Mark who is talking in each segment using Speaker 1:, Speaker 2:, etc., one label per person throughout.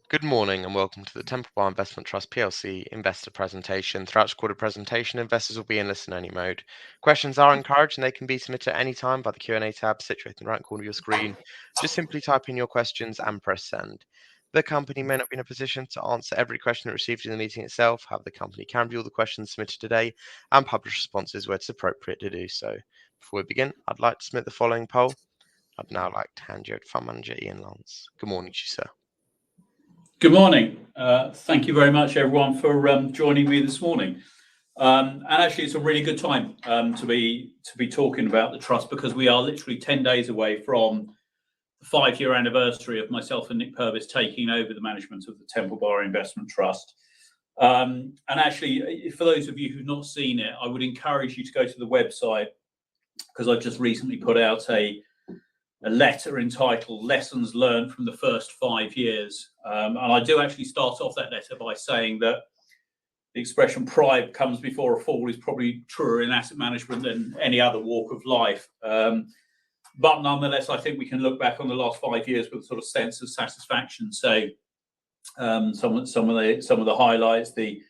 Speaker 1: Good morning and welcome to the Temple Bar Investment Trust PLC investor presentation. Throughout the recorded presentation, investors will be in listen-only mode. Questions are encouraged and they can be submitted at any time by the Q&A tab situated in the right corner of your screen. Just simply type in your questions and press send. The company may not be in a position to answer every question it received in the meeting itself. However, the company can review all the questions submitted today and publish responses where it's appropriate to do so. Before we begin, I'd like to submit the following poll. I'd now like to hand you over to Fund Manager Ian Lance. Good morning to you, sir.
Speaker 2: Good morning. Thank you very much, everyone, for joining me this morning. And actually, it's a really good time to be talking about the trust because we are literally 10 days away from the 5-year anniversary of myself and Nick Purvis taking over the management of the Temple Bar Investment Trust. And actually, for those of you who've not seen it, I would encourage you to go to the website because I've just recently put out a letter entitled Lessons Learned from the First 5 Years. And I do actually start off that letter by saying that the expression pride comes before a fall is probably truer in asset management than any other walk of life. But nonetheless, I think we can look back on the last 5 years with a sort of sense of satisfaction. So some of the highlights, the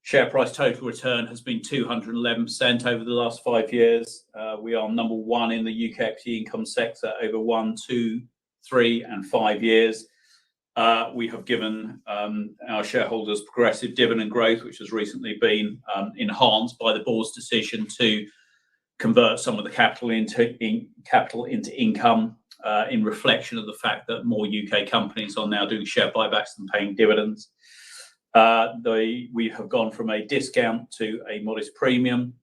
Speaker 2: share price total return has been 211% over the last 5 years. We are number one in the UK equity income sector over 1, 2, 3 and 5 years. We have given our shareholders progressive dividend growth, which has recently been enhanced by the board's decision to convert some of the capital into income in reflection of the fact that more UK companies are now doing share buybacks and paying dividends. We have gone from a discount to a modest premium,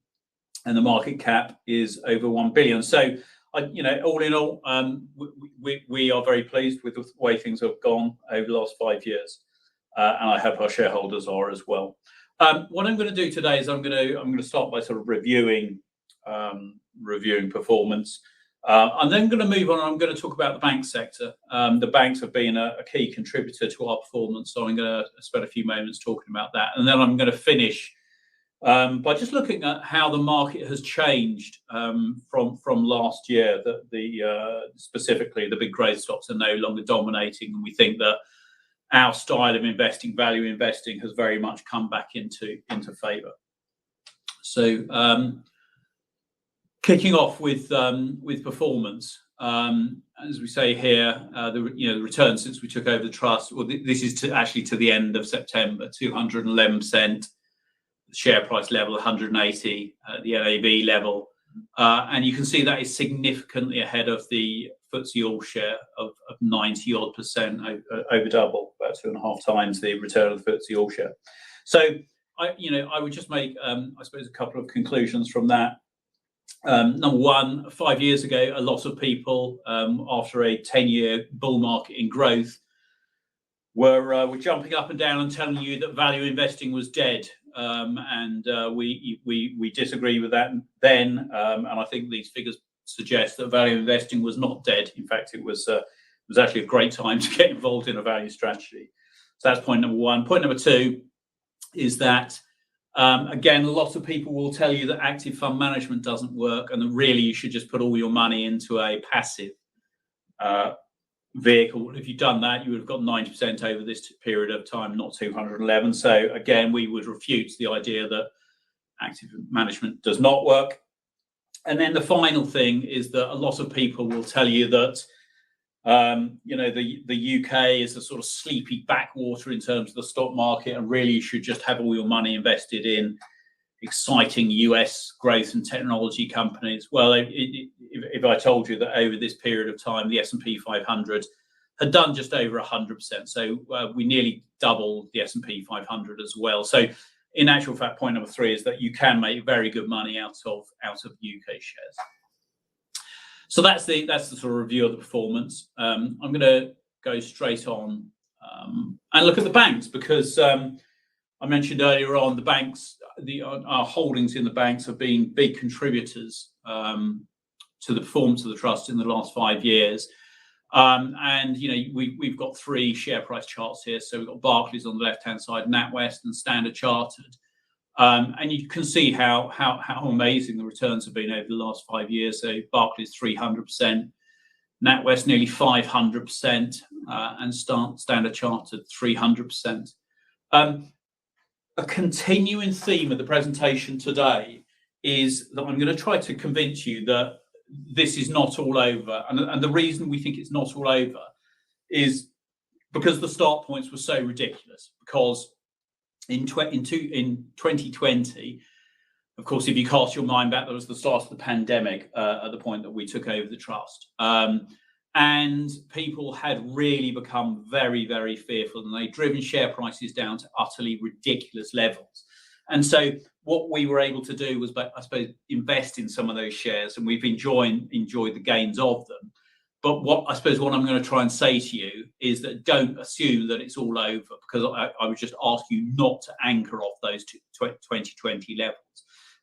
Speaker 2: and the market cap is over 1 billion. So, all in all, we are very pleased with the way things have gone over the last 5 years, and I hope our shareholders are as well. What I'm going to do today is I'm going to start by sort of reviewing performance. I'm then going to move on. I'm going to talk about the bank sector. The banks have been a key contributor to our performance, so I'm going to spend a few moments talking about that. And then I'm going to finish by just looking at how the market has changed from last year. That specifically the big growth stocks are no longer dominating, and we think that our style of investing, value investing, has very much come back into favour. So. Kicking off with performance, as we say here, the return since we took over the trust. Well, this is to the end of September, 211%. The share price level 180, the NAV level, and you can see that is significantly ahead of the FTSE All Share of 90-odd%, over double, about 2.5 times the return of the FTSE All Share. So I would just make I suppose a couple of conclusions from that. Number one, 5 years ago, a lot of people, after a 10-year bull market in growth, were jumping up and down and telling you that value investing was dead, and we disagree with that then. And I think these figures suggest that value investing was not dead. In fact, it was actually a great time to get involved in a value strategy. So that's point number one. Point number two is that. Again, a lot of people will tell you that active fund management doesn't work and that really you should just put all your money into a passive vehicle. If you've done that, you would have got 90% over this period of time, not 211. So again, we would refute the idea that active management does not work. And then the final thing is that a lot of people will tell you that the UK is a sort of sleepy backwater in terms of the stock market, and really you should just have all your money invested in exciting US growth and technology companies. Well, if I told you that over this period of time the S&P 500 had done just over 100%, so we nearly doubled the S&P 500 as well. So in actual fact, point number three is that you can make very good money out of UK shares. So that's the sort of review of the performance. I'm going to go straight on and look at the banks because I mentioned earlier on the banks, our holdings in the banks have been big contributors to the performance of the trust in the last 5 years. And we've got 3 share price charts here. So we've got Barclays on the left-hand side, NatWest and Standard Chartered. And you can see how amazing the returns have been over the last 5 years. So Barclays 300%, NatWest nearly 500%, and Standard Chartered 300%. A continuing theme of the presentation today is that I'm going to try to convince you that this is not all over. And the reason we think it's not all over is because the start points were so ridiculous. Because in 2020, of course, if you cast your mind back, that was the start of the pandemic at the point that we took over the trust. And people had really become very, very fearful, and they'd driven share prices down to utterly ridiculous levels. And so what we were able to do was, I suppose, invest in some of those shares, and we've enjoyed the gains of them. But what I'm going to try and say to you is that don't assume that it's all over, because I would just ask you not to anchor off those 2020 levels.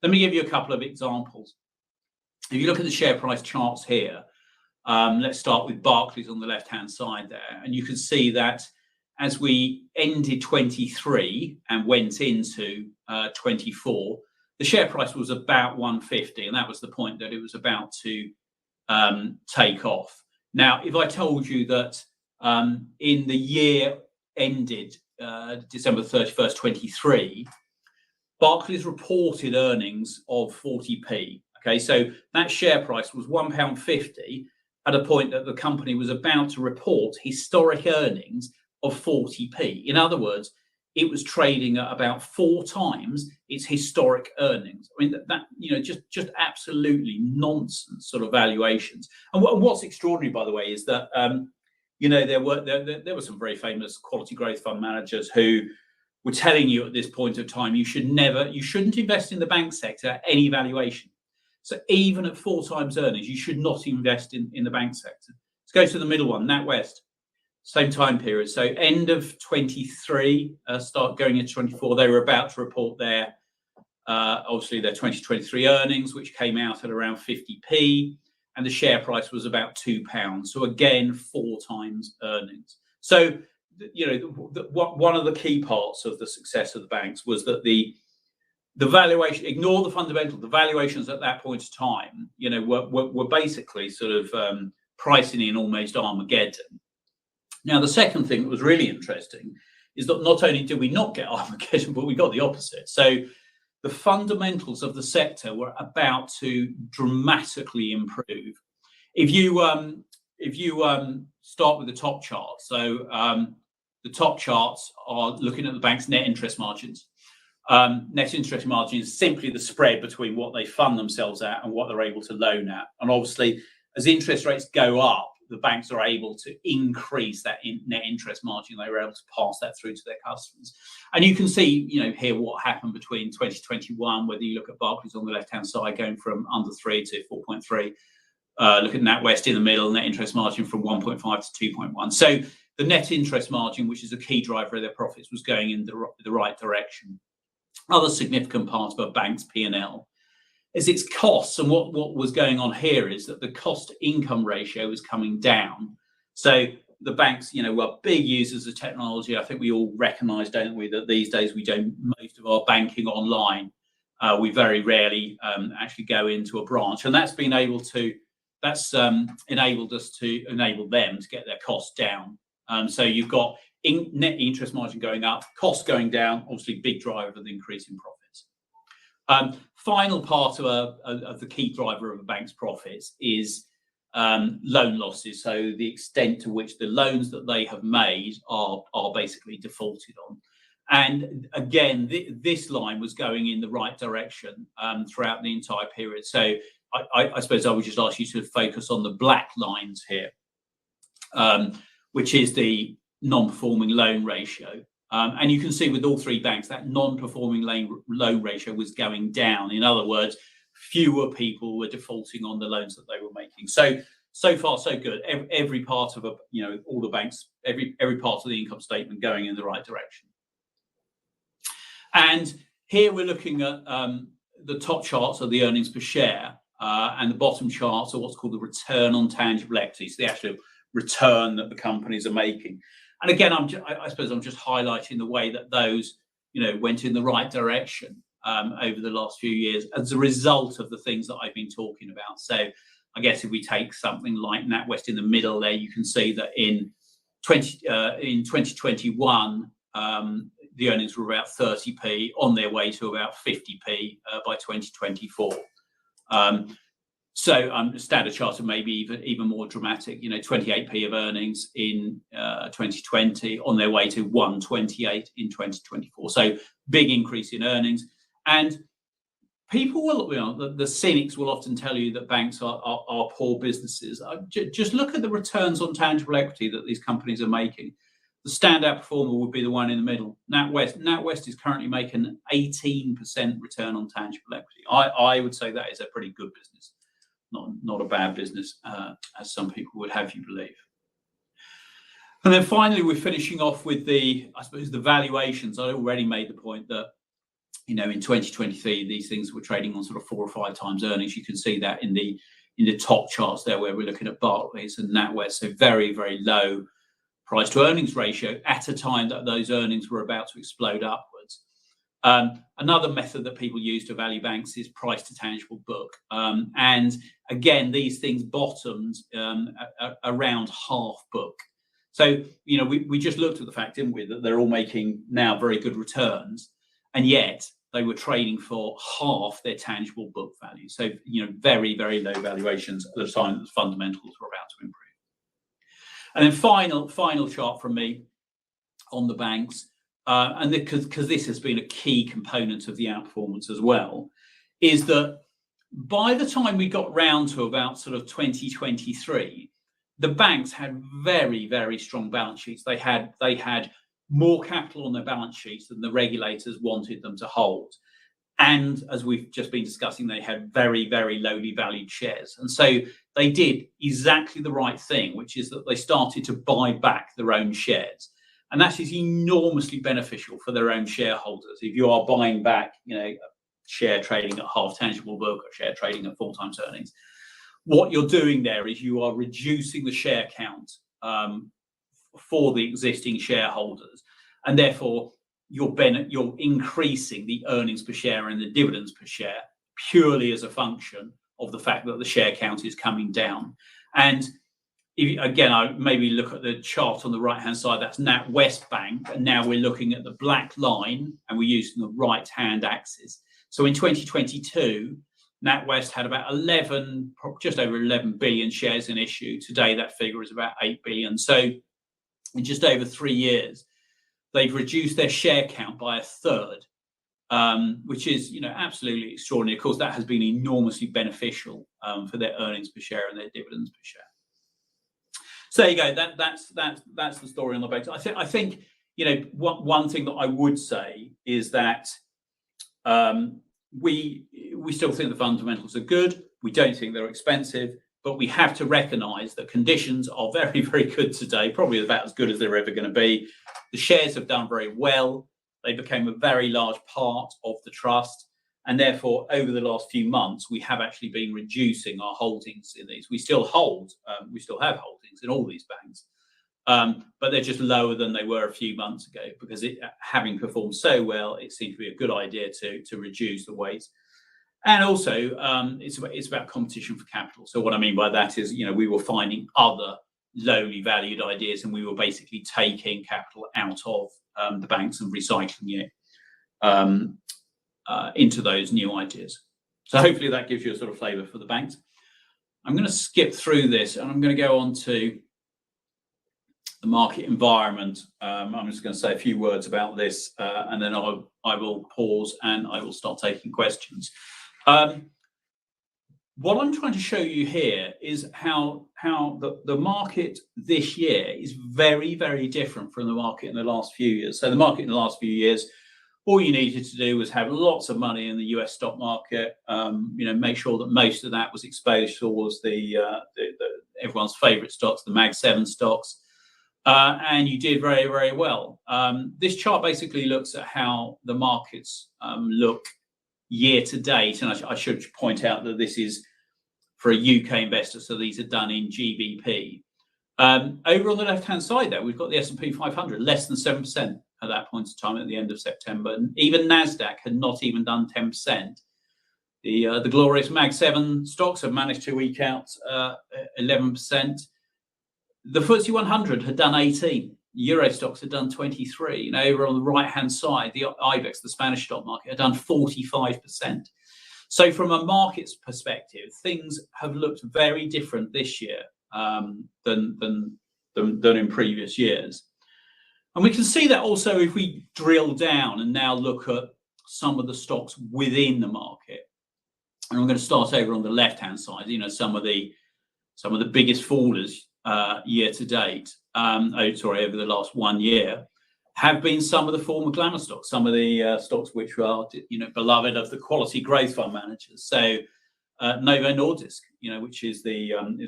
Speaker 2: Let me give you a couple of examples. If you look at the share price charts here, let's start with Barclays on the left-hand side there. And you can see that as we ended 23 and went into 24, the share price was about 150. And that was the point that it was about to take off. Now, if I told you that in the year ended December 31st, 23, Barclays reported earnings of 40p. Okay, so that share price was £1.50 at a point that the company was about to report historic earnings of 40p. In other words, it was trading at about 4 times its historic earnings. I mean, that just absolutely nonsense sort of valuations. And what's extraordinary, by the way, is that there were some very famous quality growth fund managers who were telling you at this point of time you shouldn't invest in the bank sector at any valuation. So even at 4 times earnings, you should not invest in the bank sector. Let's go to the middle one, NatWest. Same time period. So end of 23, start going into 24, they were about to report their 2023 earnings, which came out at around 50p, and the share price was about £2. So again, 4 times earnings. So, one of the key parts of the success of the banks was that the valuation, ignore the fundamental, the valuations at that point of time, were basically sort of pricing in almost Armageddon. Now, the second thing that was really interesting is that not only did we not get Armageddon, but we got the opposite. So the fundamentals of the sector were about to dramatically improve. If you start with the top chart, so the top charts are looking at the bank's net interest margins. Net interest margin is simply the spread between what they fund themselves at and what they're able to loan at. And obviously, as interest rates go up, the banks are able to increase that net interest margin. They were able to pass that through to their customers. And you can see, here what happened between 2021, whether you look at Barclays on the left-hand side going from under 3 to 4.3, look at NatWest in the middle, net interest margin from 1.5 to 2.1. So the net interest margin, which is a key driver of their profits, was going in the right direction. Other significant part of a bank's P&L is its costs. And what was going on here is that the cost-to-income ratio was coming down. So the banks, were big users of technology. I think we all recognise, don't we, that these days we do most of our banking online. We very rarely actually go into a branch, and that's enabled us to enable them to get their costs down. So you've got net interest margin going up, costs going down, obviously big driver of the increase in profits. Final part of the key driver of a bank's profits is loan losses. So the extent to which the loans that they have made are basically defaulted on. And again, this line was going in the right direction throughout the entire period. So I suppose I would just ask you to focus on the black lines here, which is the non-performing loan ratio. And you can see with all 3 banks that non-performing loan ratio was going down. In other words, fewer people were defaulting on the loans that they were making. So far, so good. Every part of all the banks, every part of the income statement going in the right direction. And here we're looking at the top charts of the earnings per share, and the bottom charts are what's called the return on tangible equity, so the actual return that the companies are making. And again, I suppose I'm just highlighting the way that those, went in the right direction over the last few years as a result of the things that I've been talking about. So I guess if we take something like NatWest in the middle there, you can see that in 2021, the earnings were about 30p, on their way to about 50p by 2024. Standard Chartered may be even more dramatic, 28p of earnings in 2020, on their way to 128 in 2024. So big increase in earnings. And people will, the cynics will often tell you that banks are poor businesses. Just look at the returns on tangible equity that these companies are making. The standout performer would be the one in the middle. NatWest is currently making an 18% return on tangible equity. I would say that is a pretty good business, not a bad business, as some people would have you believe. And then finally, we're finishing off with the valuations. I already made the point that, in 2023, these things were trading on sort of 4 or 5 times earnings. You can see that in the top charts there, where we're looking at Barclays and NatWest. So very, very low price to earnings ratio at a time that those earnings were about to explode upwards. Another method that people use to value banks is price to tangible book. And again, these things bottomed around half book. So, we just looked at the fact, didn't we, that they're all making now very good returns, and yet they were trading for half their tangible book value. So, very, very low valuations at the time that the fundamentals were about to improve. And then final chart from me on the banks, and because this has been a key component of the outperformance as well, is that by the time we got round to about sort of 2023, the banks had very, very strong balance sheets. They had more capital on their balance sheets than the regulators wanted them to hold. And as we've just been discussing, they had very, very lowly valued shares. And so they did exactly the right thing, which is that they started to buy back their own shares. And that is enormously beneficial for their own shareholders. If you are buying back, share trading at half tangible book or share trading at 4 times earnings, what you're doing there is you are reducing the share count for the existing shareholders, and therefore you're increasing the earnings per share and the dividends per share purely as a function of the fact that the share count is coming down. And again, I maybe look at the chart on the right hand side. That's NatWest Bank, and now we're looking at the black line, and we're using the right hand axis. So in 2022, NatWest had about just over 11 billion shares in issue. Today, that figure is about 8 billion. So in just over 3 years, they've reduced their share count by a third, which is, absolutely extraordinary. Of course, that has been enormously beneficial for their earnings per share and their dividends per share. So there you go. That's the story on the banks. I think one thing that I would say is that we still think the fundamentals are good. We don't think they're expensive, but we have to recognise that conditions are very, very good today, probably about as good as they're ever going to be. The shares have done very well. They became a very large part of the trust. And therefore, over the last few months, we have actually been reducing our holdings in these. We still have holdings in all these banks, but they're just lower than they were a few months ago, because having performed so well, it seemed to be a good idea to reduce the weight. And also, it's about competition for capital. So what I mean by that is, we were finding other lowly valued ideas, and we were basically taking capital out of the banks and recycling it into those new ideas. So hopefully that gives you a sort of flavour for the banks. I'm going to skip through this, and I'm going to go on to the market environment. I'm just going to say a few words about this, and then I will pause and I will start taking questions. What I'm trying to show you here is how the market this year is very, very different from the market in the last few years. So the market in the last few years, all you needed to do was have lots of money in the US stock market, make sure that most of that was exposed towards the everyone's favourite stocks, the Mag 7 stocks, and you did very, very well. This chart basically looks at how the markets look year to date, and I should point out that this is for a UK investor, so these are done in GBP. Over on the left-hand side there, we've got the S&P 500, less than 7% at that point in time at the end of September. And even NASDAQ had not even done 10%. The glorious Mag 7 stocks have managed to eke out 11%. The FTSE 100 had done 18. Euro stocks had done 23. Over on the right-hand side, the IBEX, the Spanish stock market, had done 45%. So from a market's perspective, things have looked very different this year than in previous years. And we can see that also if we drill down and now look at some of the stocks within the market. And I'm going to start over on the left-hand side. Some of the biggest fallers year to date, over the last 1 year, have been some of the former glamour stocks, some of the stocks which are beloved of the quality growth fund managers. So Novo Nordisk, which is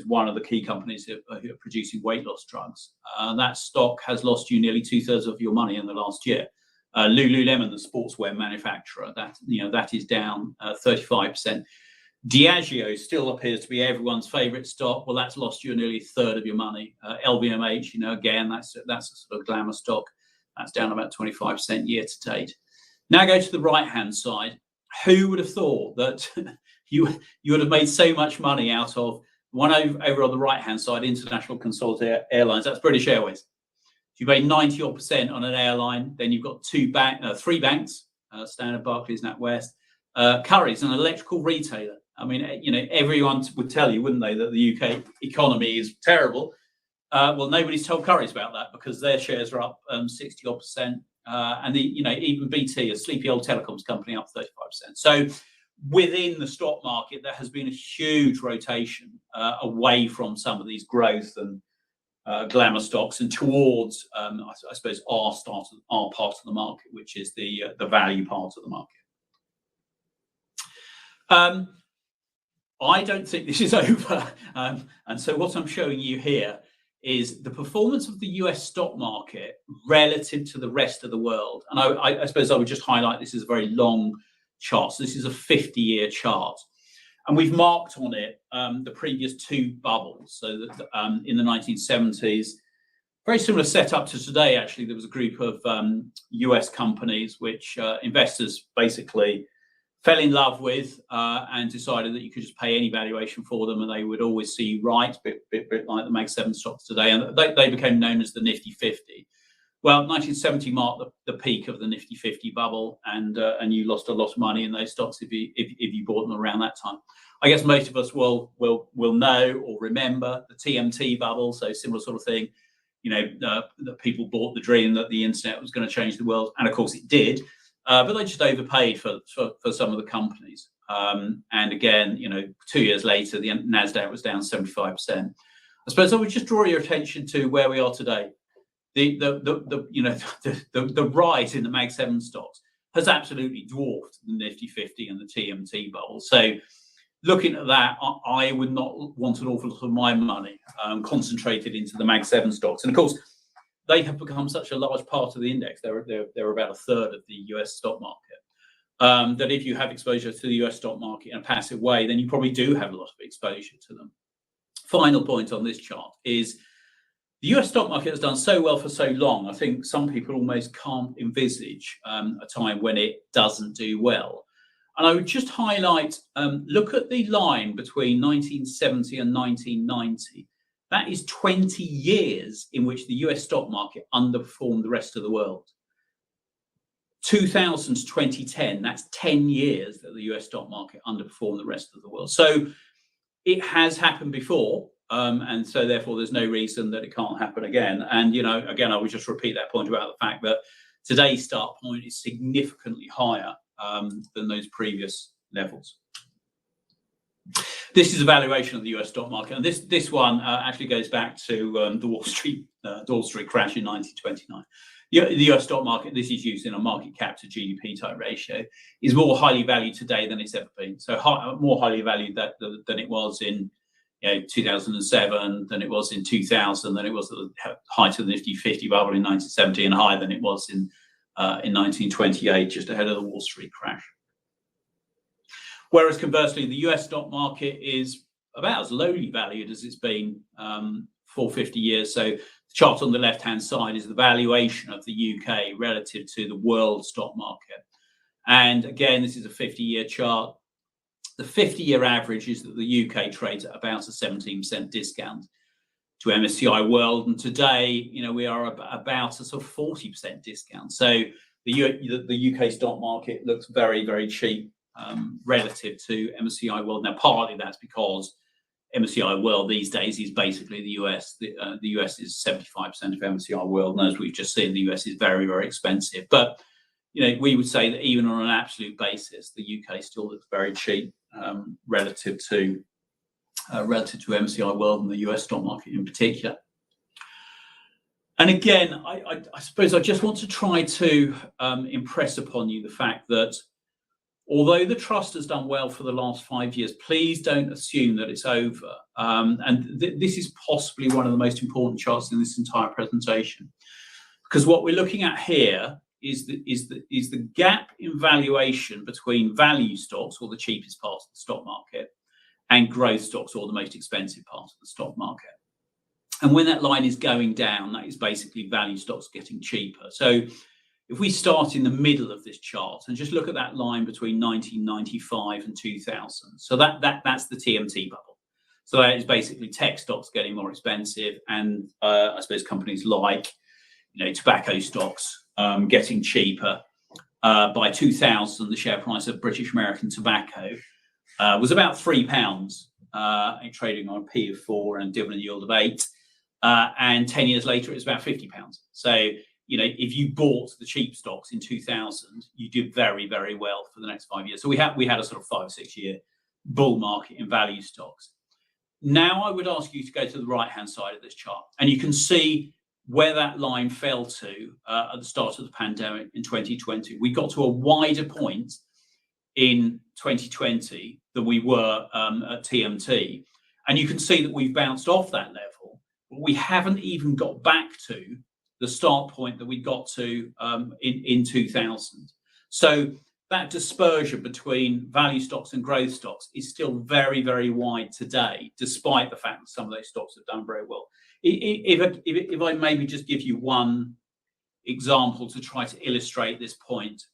Speaker 2: one of the key companies who are producing weight loss drugs. That stock has lost you nearly 2/3 of your money in the last year. Lululemon, the sportswear manufacturer, that is down 35%. Diageo still appears to be everyone's favourite stock. Well, that's lost you nearly 1/3 of your money. LVMH, again, that's a sort of glamour stock. That's down about 25% year to date. Now go to the right-hand side. Who would have thought that you would have made so much money out of one over on the right-hand side, International Consolidated Airlines? That's British Airways. If you made 90% on an airline, then you've got three banks, Standard, Barclays, NatWest. Currys, an electrical retailer. I mean, everyone would tell you, wouldn't they, that the UK economy is terrible. Well, nobody's told Currys about that because their shares are up 60-odd%. And even BT, a sleepy old telecoms company, up 35%. So within the stock market, there has been a huge rotation away from some of these growth and glamour stocks and towards, I suppose, our part of the market, which is the value part of the market. I don't think this is over. And so what I'm showing you here is the performance of the US stock market relative to the rest of the world. And I suppose I would just highlight this is a very long chart. So this is a 50-year chart. And we've marked on it the previous two bubbles. So that in the 1970s, very similar setup to today, actually. There was a group of US companies which investors basically fell in love with and decided that you could just pay any valuation for them and they would always see you right, bit like the Mag 7 stocks today. And they became known as the Nifty 50. Well, 1970 marked the peak of the Nifty 50 bubble, and you lost a lot of money in those stocks if you bought them around that time. I guess most of us will know or remember the TMT bubble, so similar sort of thing. That people bought the dream that the internet was going to change the world, and of course it did. But they just overpaid for some of the companies. And again, 2 years later, the NASDAQ was down 75%. I suppose I would just draw your attention to where we are today. The rise in the Mag 7 stocks has absolutely dwarfed the Nifty 50 and the TMT bubble. So looking at that, I would not want an awful lot of my money concentrated into the Mag 7 stocks. And of course, they have become such a large part of the index. They're about 1/3 of the US stock market. That if you have exposure to the US stock market in a passive way, then you probably do have a lot of exposure to them. Final point on this chart is the US stock market has done so well for so long. I think some people almost can't envisage a time when it doesn't do well. And I would just highlight, look at the line between 1970 and 1990. That is 20 years in which the US stock market underperformed the rest of the world. 2000 to 2010, that's 10 years that the US stock market underperformed the rest of the world. So it has happened before, and so therefore there's no reason that it can't happen again. And, again, I would just repeat that point about the fact that today's start point is significantly higher than those previous levels. This is a valuation of the US stock market, and this one actually goes back to the Wall Street crash in 1929. The US stock market, this is used in a market cap to GDP type ratio, is more highly valued today than it's ever been. So more highly valued than it was in 2007, than it was in 2000, than it was at the height of the Nifty 50 bubble in 1970, and higher than it was in 1928, just ahead of the Wall Street crash. Whereas conversely, the US stock market is about as lowly valued as it's been for 50 years. So the chart on the left-hand side is the valuation of the UK relative to the world stock market. And again, this is a 50-year chart. The 50-year average is that the UK trades at about a 17% discount to MSCI World, and today, we are about a sort of 40% discount. So the UK stock market looks very, very cheap relative to MSCI World. Now, partly that's because MSCI World these days is basically the US. The US is 75% of MSCI World, and as we've just seen, the US is very, very expensive. But we would say that even on an absolute basis, the UK still looks very cheap relative to MSCI World and the US stock market in particular. And again, I suppose I just want to try to impress upon you the fact that although the trust has done well for the last 5 years, please don't assume that it's over. And this is possibly one of the most important charts in this entire presentation, because what we're looking at here is the gap in valuation between value stocks, or the cheapest part of the stock market, and growth stocks, or the most expensive part of the stock market. And when that line is going down, that is basically value stocks getting cheaper. So if we start in the middle of this chart and just look at that line between 1995 and 2000, so that's the TMT bubble. So that is basically tech stocks getting more expensive, and I suppose companies like tobacco stocks getting cheaper. By 2000, the share price of British American Tobacco was about £3, trading on a P of 4 and a dividend yield of 8. And 10 years later, it's about £50. So, if you bought the cheap stocks in 2000, you did very, very well for the next 5 years. So we had a sort of 5 or 6 year bull market in value stocks. Now I would ask you to go to the right-hand side of this chart, and you can see where that line fell to at the start of the pandemic in 2020. We got to a wider point in 2020 than we were at TMT. And you can see that we've bounced off that level, but we haven't even got back to the start point that we got to in 2000. So that dispersion between value stocks and growth stocks is still very, very wide today, despite the fact that some of those stocks have done very well. If I maybe just give you one example to try to illustrate this point.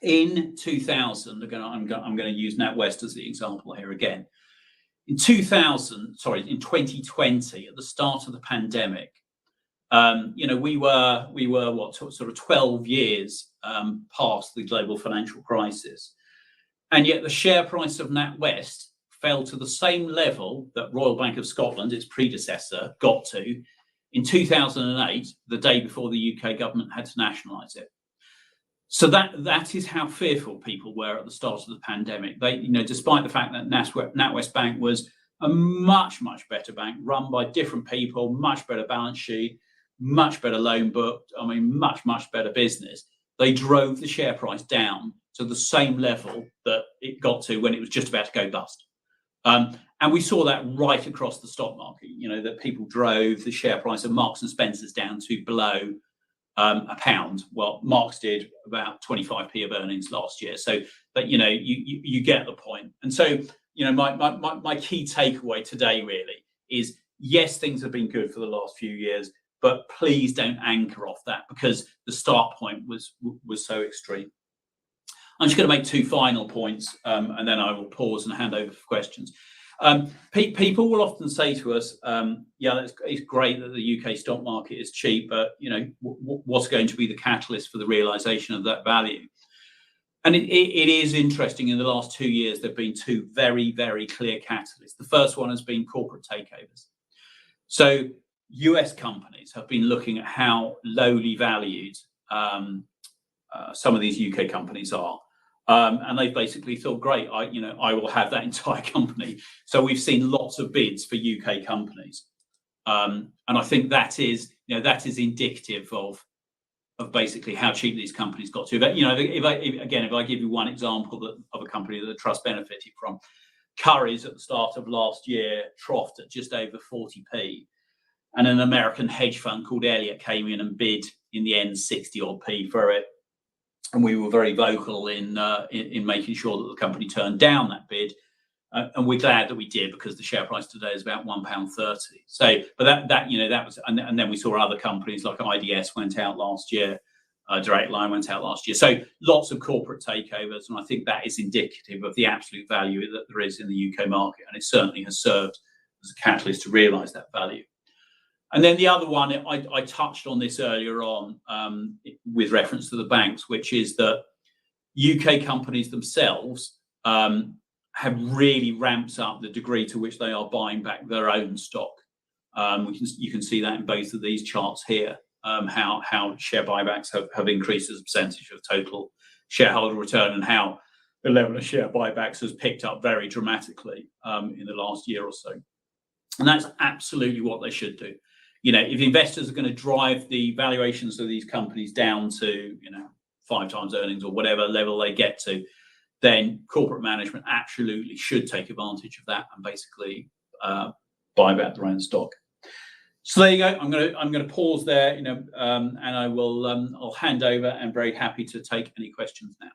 Speaker 2: In 2000, I'm going to use NatWest as the example here again. In 2020, at the start of the pandemic, we were what, sort of 12 years past the global financial crisis, and yet the share price of NatWest fell to the same level that Royal Bank of Scotland, its predecessor, got to in 2008, the day before the UK government had to nationalise it. So that is how fearful people were at the start of the pandemic. They, despite the fact that NatWest Bank was a much, much better bank, run by different people, much better balance sheet, much better loan book, much, much better business, they drove the share price down to the same level that it got to when it was just about to go bust. And we saw that right across the stock market, that people drove the share price of Marks and Spencer's down to below £1. Well, Marks did about 25p of earnings last year. So, but you get the point. And so, my key takeaway today really is, yes, things have been good for the last few years, but please don't anchor off that, because the start point was so extreme. I'm just going to make two final points, and then I will pause and hand over for questions. People will often say to us, it's great that the UK stock market is cheap, but what's going to be the catalyst for the realization of that value? And it is interesting. In the last 2 years, there have been two very, very clear catalysts. The first one has been corporate takeovers. So US companies have been looking at how lowly valued some of these UK companies are. And they basically thought, great, I will have that entire company. So we've seen lots of bids for UK companies, and I think that is indicative of basically how cheap these companies got to. But if I give you one example of a company that the trust benefited from, Currys at the start of last year troughed at just over 40p, and an American hedge fund called Elliott came in and bid in the end 60 odd p for it. And we were very vocal in making sure that the company turned down that bid, and we're glad that we did, because the share price today is about £1.30. So, but that was, and then we saw other companies like IDS went out last year Direct Line went out last year. So lots of corporate takeovers, and I think that is indicative of the absolute value that there is in the UK market, and it certainly has served as a catalyst to realise that value. And then the other one, I touched on this earlier on with reference to the banks, which is that UK companies themselves have really ramped up the degree to which they are buying back their own stock. You can see that in both of these charts here, how share buybacks have increased as a percentage of total shareholder return, and how the level of share buybacks has picked up very dramatically in the last year or so. And that's absolutely what they should do. If investors are going to drive the valuations of these companies down to 5 times earnings or whatever level they get to, then corporate management absolutely should take advantage of that and basically buy back their own stock. So there you go. I'm going to pause there, and I will I'll hand over, and very happy to take any questions now.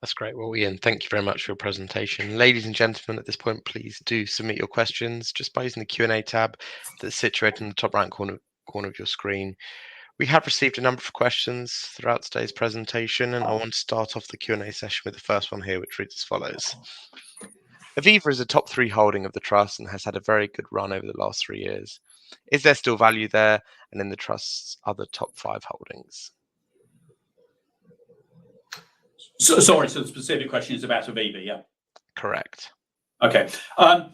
Speaker 1: That's great. Well, Ian, thank you very much for your presentation. Ladies and gentlemen, at this point, please do submit your questions just by using the Q&A tab that's situated in the top right corner of your screen. We have received a number of questions throughout today's presentation, and I want to start off the Q&A session with the first one here, which reads as follows. Aviva is a top 3 holding of the trust and has had a very good run over the last 3 years. Is there still value there and in the trust's other top 5 holdings?
Speaker 2: So the specific question is about Aviva, yeah?
Speaker 1: Correct.
Speaker 2: Okay. Not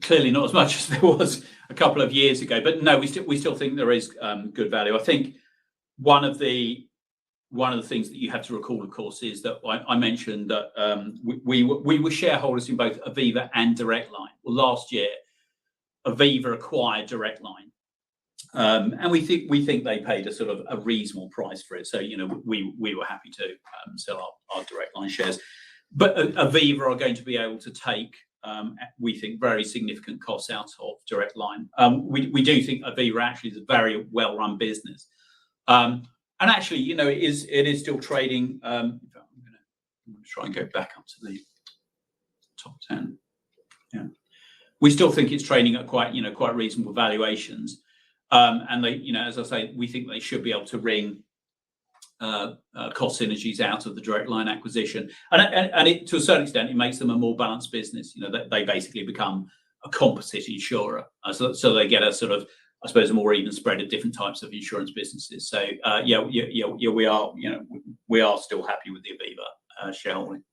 Speaker 2: clearly not as much as there was a couple of years ago, but no, we still think there is good value. I think one of the things that you have to recall, of course, is that I mentioned that we were shareholders in both Aviva and Direct Line. Well, last year, Aviva acquired Direct Line, and we think they paid a sort of a reasonable price for it. So we were happy to sell our Direct Line shares, but Aviva are going to be able to take we think very significant costs out of Direct Line. We do think Aviva actually is a very well-run business. And actually, it is still trading. I'm going to try and go back up to the top 10. Yeah, we still think it's trading at quite reasonable valuations. And they, as I say, we think they should be able to wring cost synergies out of the Direct Line acquisition, and it, to a certain extent, it makes them a more balanced business. They basically become a composite insurer, so they get a sort of, I suppose, a more even spread of different types of insurance businesses. So we are still happy with the Aviva shareholding.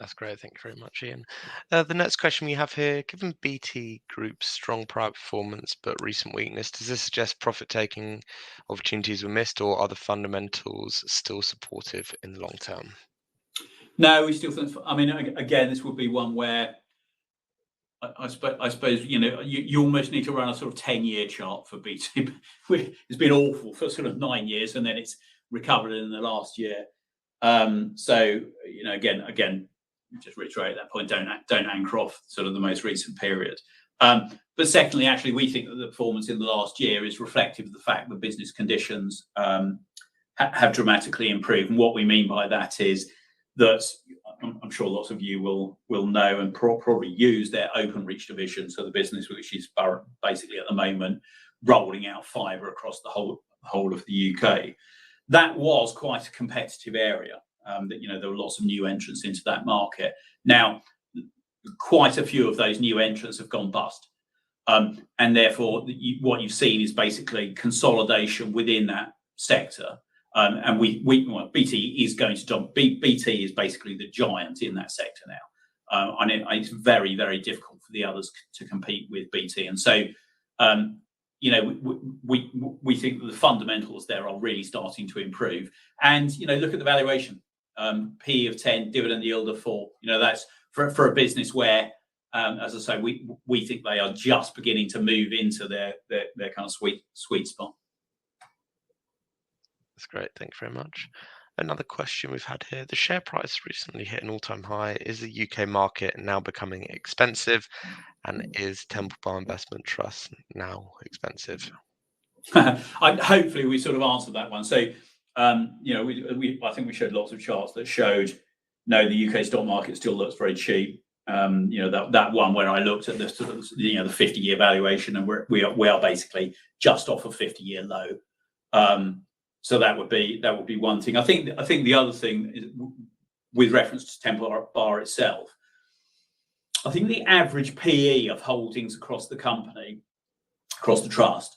Speaker 1: That's great. Thank you very much, Ian. The next question we have here: given BT Group's strong prior performance but recent weakness, does this suggest profit-taking opportunities were missed, or are the fundamentals still supportive in the long term?
Speaker 2: No, we still think. I mean, again, this would be one where I suppose you almost need to run a sort of 10-year chart for BT. It's been awful for sort of 9 years, and then it's recovered in the last year. So again, just reiterate that point. Don't anchor off sort of the most recent period. But secondly, actually, we think that the performance in the last year is reflective of the fact that business conditions have dramatically improved. And what we mean by that is that I'm sure lots of you will know and probably use their Openreach division, so the business which is basically at the moment rolling out fibre across the whole of the UK. That was quite a competitive area. There were lots of new entrants into that market. Now, quite a few of those new entrants have gone bust, and therefore what you've seen is basically consolidation within that sector. And BT is going to BT is basically the giant in that sector now, and it's very, very difficult for the others to compete with BT. And so, we think that the fundamentals there are really starting to improve. And look at the valuation. P of 10, dividend yield of 4. That's for a business where, as I say, we think they are just beginning to move into their kind of sweet spot.
Speaker 1: That's great. Thank you very much. Another question we've had here: the share price recently hit an all-time high. Is the UK market now becoming expensive, and is Temple Bar Investment Trust now expensive?
Speaker 2: Hopefully, we sort of answered that one. So. I think we showed lots of charts that showed, no, the UK stock market still looks very cheap. that one where I looked at the sort of, the 50-year valuation, and we are basically just off a 50-year low. So that would be one thing. I think the other thing is, with reference to Temple Bar itself, I think the average PE of holdings across the company, across the trust,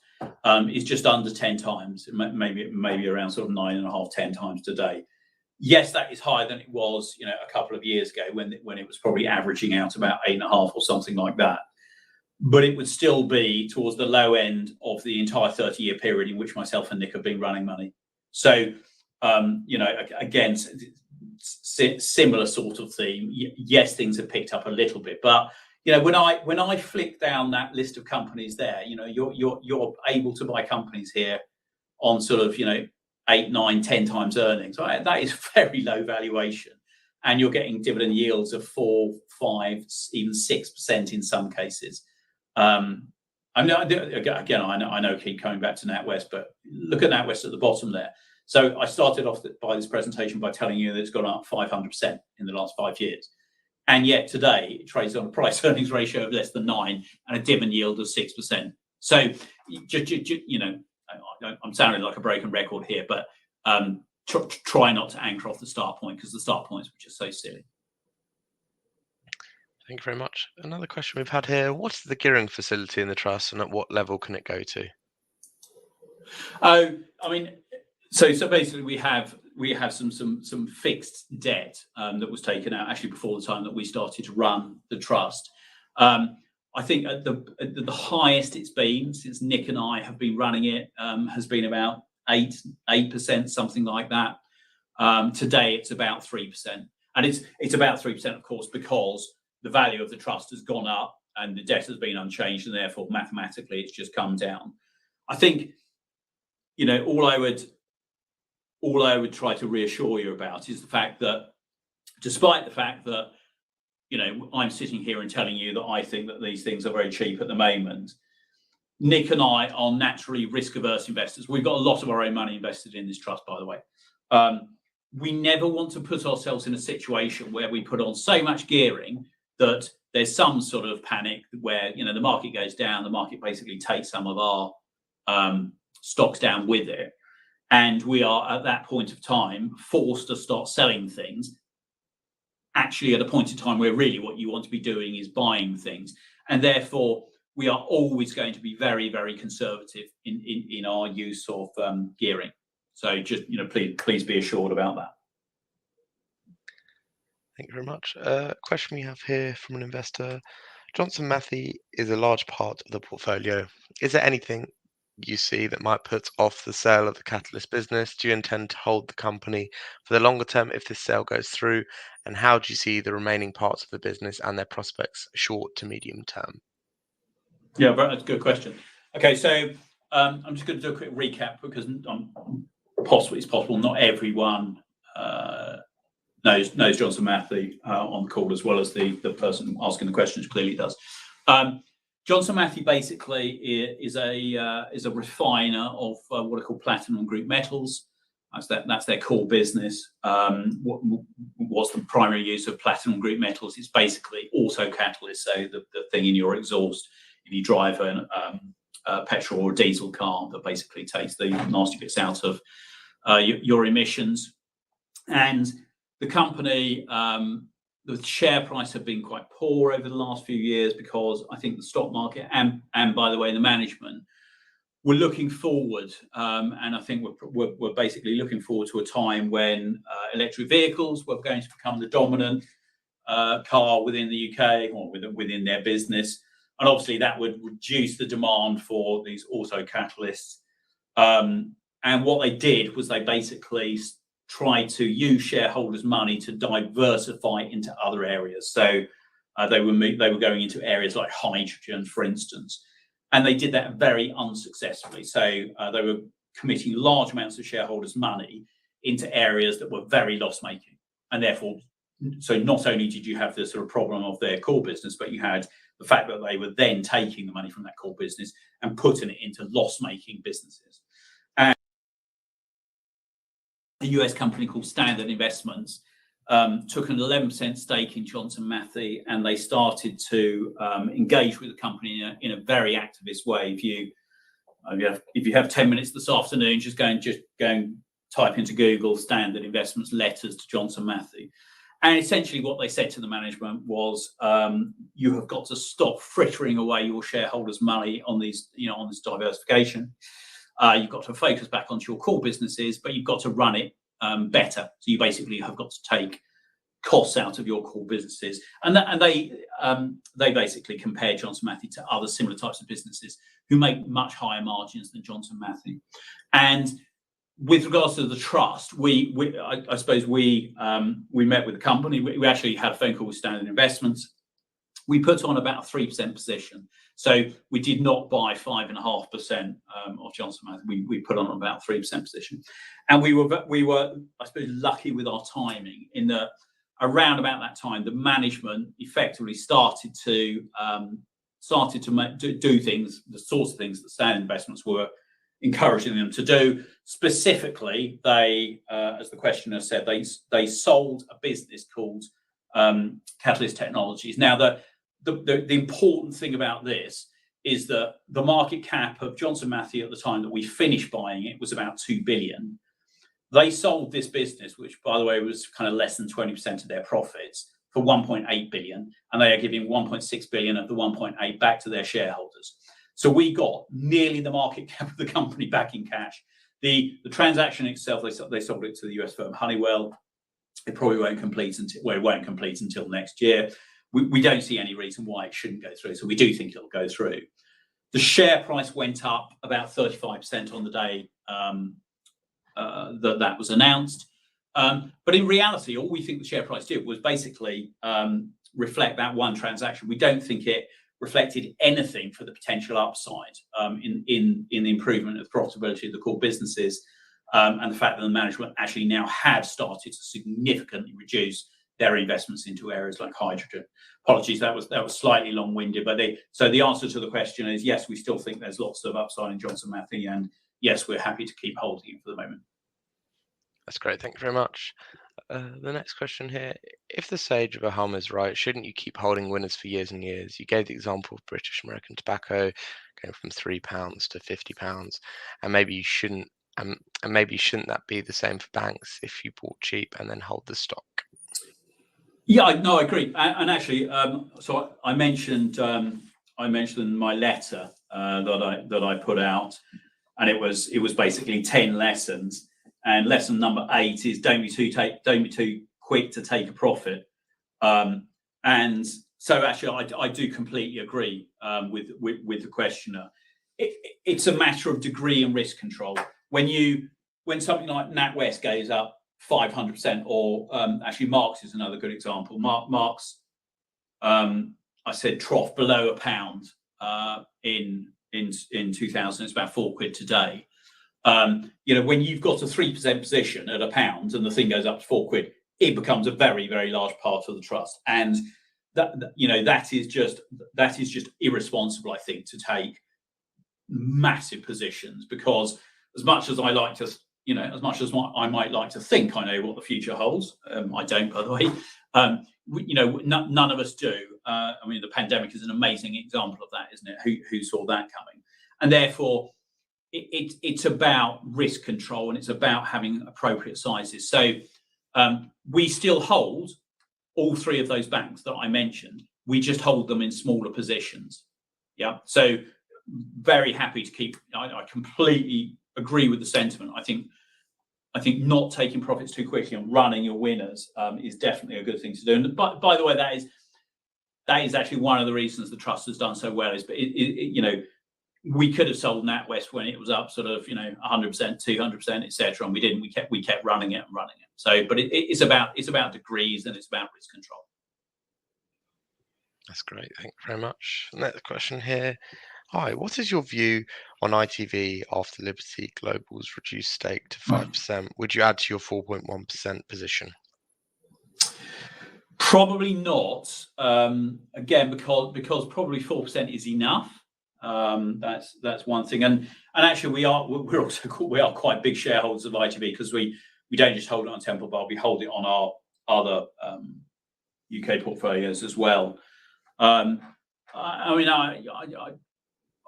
Speaker 2: is just under 10 times, maybe around sort of 9.5, 10 times today. Yes, that is higher than it was, a couple of years ago when it was probably averaging out about 8.5 or something like that. But it would still be towards the low end of the entire 30-year period in which myself and Nick have been running money. So, again, similar sort of theme. Yes, things have picked up a little bit, but when I flick down that list of companies there, you're able to buy companies here on sort of 8, 9, 10 times earnings. Right? That is very low valuation, and you're getting dividend yields of 4, 5, even 6% in some cases. I know I know keep coming back to NatWest, but look at NatWest at the bottom there. So I started off by this presentation by telling you that it's gone up 500% in the last 5 years, and yet today it trades on a price earnings ratio of less than 9 and a dividend yield of 6%. So I'm sounding like a broken record here, but try not to anchor off the start point, because the start points were just so silly.
Speaker 1: Thank you very much. Another question we've had here: what's the gearing facility in the trust, and at what level can it go to?
Speaker 2: Oh, I mean, so basically we have some fixed debt that was taken out actually before the time that we started to run the trust. I think at the highest it's been since Nick and I have been running it has been about 8%, something like that. Today it's about 3%, and it's about 3%, of course, because the value of the trust has gone up and the debt has been unchanged, and therefore mathematically it's just come down. I think all I would try to reassure you about is the fact that, despite the fact that I'm sitting here and telling you that I think that these things are very cheap at the moment, Nick and I are naturally risk-averse investors. We've got a lot of our own money invested in this trust, by the way. We never want to put ourselves in a situation where we put on so much gearing that there's some sort of panic where the market goes down, the market basically takes some of our stocks down with it, and we are at that point of time forced to start selling things, actually at a point in time where really what you want to be doing is buying things. And therefore we are always going to be very, very conservative in our use of gearing. So just please be assured about that.
Speaker 1: Thank you very much. Question we have here from an investor: Johnson Matthey is a large part of the portfolio. Is there anything you see that might put off the sale of the catalyst business? Do you intend to hold the company for the longer term if this sale goes through? And how do you see the remaining parts of the business and their prospects short to medium term?
Speaker 2: Yeah, that's a good question. Okay, so I'm just going to do a quick recap, because it's possible not everyone knows Johnson Matthey on the call, as well as the person asking the questions clearly does. Johnson Matthey basically is a refiner of what are called platinum group metals. That's their core business. What's the primary use of platinum group metals? It's basically auto catalyst, so the thing in your exhaust if you drive a petrol or diesel car that basically takes the nasty bits out of your emissions. And the company, the share price have been quite poor over the last few years, because I think the stock market and by the way the management were looking forward, and I think we're basically looking forward to a time when electric vehicles were going to become the dominant car within the UK, or within their business, and obviously that would reduce the demand for these auto catalysts. And what they did was they basically tried to use shareholders' money to diversify into other areas. So they were going into areas like hydrogen, for instance, and they did that very unsuccessfully. So they were committing large amounts of shareholders' money into areas that were very loss-making, and therefore, so not only did you have the sort of problem of their core business, but you had the fact that they were then taking the money from that core business and putting it into loss-making businesses. And a US company called Standard Investments took an 11% stake in Johnson Matthey, and they started to engage with the company in a very activist way. If you have 10 minutes this afternoon, just go and type into Google Standard Investments letters to Johnson Matthey. And essentially what they said to the management was, you have got to stop frittering away your shareholders' money on these, on this diversification. You've got to focus back onto your core businesses, but you've got to run it better. So you basically have got to take costs out of your core businesses. And they basically compare Johnson Matthey to other similar types of businesses who make much higher margins than Johnson Matthey. And with regards to the trust, I suppose we met with the company. We actually had a phone call with Standard Investments. We put on about a 3% position. So we did not buy 5.5% of Johnson Matthey. We put on about 3% position. And we were, I suppose, lucky with our timing in that around about that time, the management effectively started to do things, the sorts of things that Standard Investments were encouraging them to do. Specifically, they, as the questioner said, they sold a business called Catalyst Technologies. Now, the important thing about this is that the market cap of Johnson Matthey at the time that we finished buying it was about 2 billion. They sold this business, which, by the way, was kind of less than 20% of their profits, for 1.8 billion, and they are giving 1.6 billion of the 1.8 back to their shareholders. So we got nearly the market cap of the company back in cash. The transaction itself, they sold it to the US firm Honeywell. It probably won't complete until next year. We don't see any reason why it shouldn't go through, so we do think it'll go through. The share price went up about 35% on the day that was announced. But in reality, all we think the share price did was basically reflect that one transaction. We don't think it reflected anything for the potential upside in the improvement of profitability of the core businesses, and the fact that the management actually now had started to significantly reduce their investments into areas like hydrogen. Apologies, that was slightly long-winded, but so the answer to the question is yes, we still think there's lots of upside in Johnson Matthey, and yes, we're happy to keep holding it for the moment.
Speaker 1: That's great. Thank you very much. The next question here: if the sage of a hum is right, shouldn't you keep holding winners for years and years? You gave the example of British American Tobacco going from £3 to £50, and maybe you shouldn't. And maybe shouldn't that be the same for banks if you bought cheap and then hold the stock?
Speaker 2: Yeah, no, I agree. And actually, so I mentioned in my letter that I put out, and it was basically 10 lessons. And lesson number 8 is don't be too quick to take a profit. And so actually, I do completely agree with the questioner. It's a matter of degree and risk control. When something like NatWest goes up 500%, or actually Marks is another good example. Marks, I said trough below £1 in 2000. It's about £4 today. When you've got a 3% position at £1 and the thing goes up to £4, it becomes a very, very large part of the trust. And that is just irresponsible, I think, to take massive positions, because as much as I like to, as much as I might like to think I know what the future holds, I don't, by the way. None of us do. I mean, the pandemic is an amazing example of that, isn't it? Who saw that coming? And therefore, it's about risk control, and it's about having appropriate sizes. So we still hold all 3 of those banks that I mentioned. We just hold them in smaller positions. Yeah. So very happy to keep. I completely agree with the sentiment. I think not taking profits too quickly and running your winners is definitely a good thing to do. And by the way, that is actually one of the reasons the trust has done so well. Is we could have sold NatWest when it was up sort of 100%, 200%, etc., and we didn't. We kept running it. So, but it's about degrees, and it's about risk control.
Speaker 1: That's great. Thank you very much. Next question here. Hi, what is your view on ITV after Liberty Global's reduced stake to 5%? Would you add to your 4.1% position?
Speaker 2: Probably not. Again, because probably 4% is enough. That's one thing. And actually, we are quite big shareholders of ITV, because we don't just hold it on Temple Bar, we hold it on other UK portfolios as well. I mean,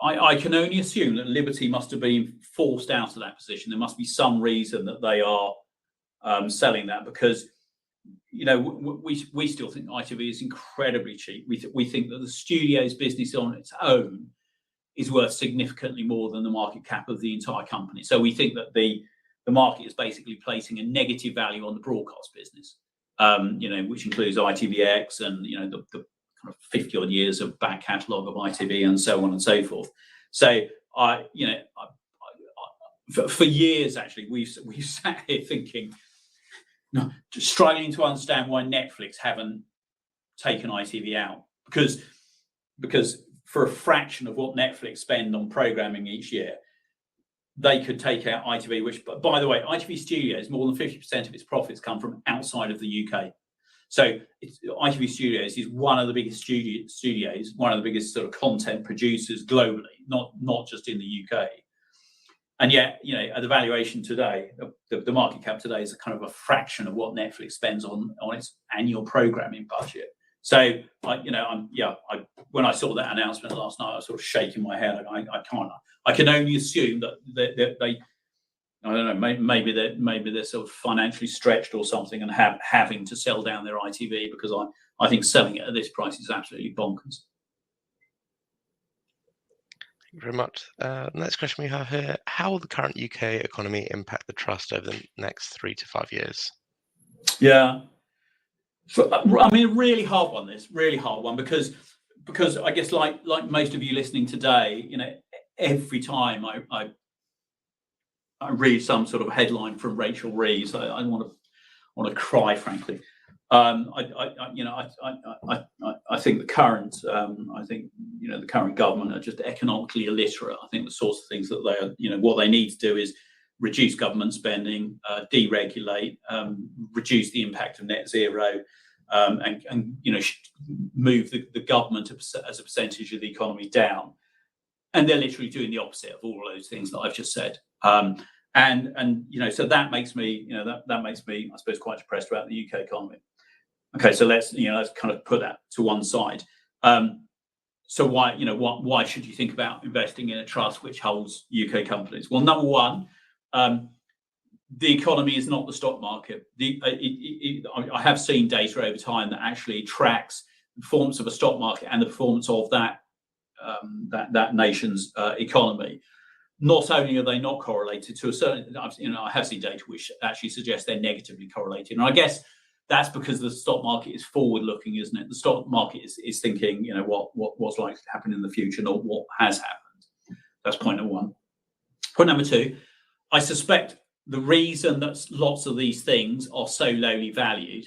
Speaker 2: I can only assume that Liberty must have been forced out of that position. There must be some reason that they are selling that, because we still think ITV is incredibly cheap. We think that the studios business on its own is worth significantly more than the market cap of the entire company. So we think that the market is basically placing a negative value on the broadcast business, which includes ITVX and the kind of 50 odd years of back catalogue of ITV and so on and so forth. So for years actually we've sat here thinking, just struggling to understand why Netflix haven't taken ITV out, because for a fraction of what Netflix spend on programming each year, they could take out ITV, which, by the way, ITV Studios, more than 50% of its profits come from outside of the UK. So ITV Studios is one of the biggest studios, one of the biggest sort of content producers globally, not just in the UK. And yet, at the valuation today, the market cap today is a kind of a fraction of what Netflix spends on its annual programming budget. So, when I saw that announcement last night, I was sort of shaking my head. I can only assume that they, I don't know, maybe they're sort of financially stretched or something and having to sell down their ITV, because I think selling it at this price is absolutely bonkers.
Speaker 1: Thank you very much. Next question we have here: how will the current UK economy impact the trust over the next 3 to 5 years?
Speaker 2: Yeah. So, I mean, a really hard one, because I guess like most of you listening today, every time I read some sort of headline from Rachel Reeves, I want to cry, frankly. I think the current the current government are just economically illiterate. I think the sorts of things that they are, what they need to do is reduce government spending, deregulate, reduce the impact of net zero, and move the government as a percentage of the economy down. And they're literally doing the opposite of all of those things that I've just said. So that makes me, I suppose, quite depressed about the UK economy. Okay, so let's kind of put that to one side. So why should you think about investing in a trust which holds UK companies? Well, number one, the economy is not the stock market. I have seen data over time that actually tracks the performance of a stock market and the performance of that nation's economy. Not only are they not correlated to a certain, I have seen data which actually suggests they're negatively correlated, and I guess that's because the stock market is forward-looking, isn't it? The stock market is thinking, what's likely to happen in the future, not what has happened. That's point number one. Point number two, I suspect the reason that lots of these things are so lowly valued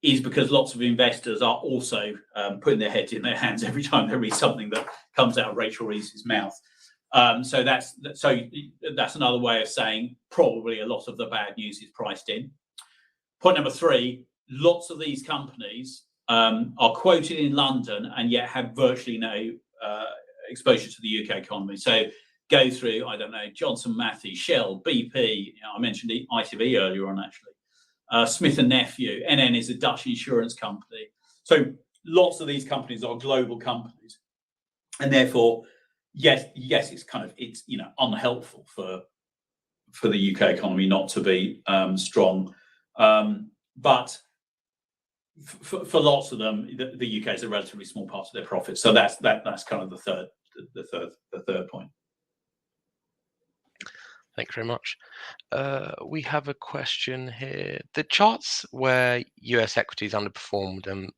Speaker 2: is because lots of investors are also putting their heads in their hands every time they read something that comes out of Rachel Reeves' mouth. So that's another way of saying probably a lot of the bad news is priced in. Point number three, lots of these companies are quoted in London and yet have virtually no exposure to the UK economy. So go through, I don't know, Johnson Matthey, Shell, BP, I mentioned ITV earlier on actually, Smith & Nephew, NN is a Dutch insurance company. So lots of these companies are global companies. And therefore, yes, it's unhelpful for the UK economy not to be strong. But for lots of them, the UK is a relatively small part of their profits. So that's kind of the third point.
Speaker 1: Thank you very much. We have a question here. The charts where US equities underperformed and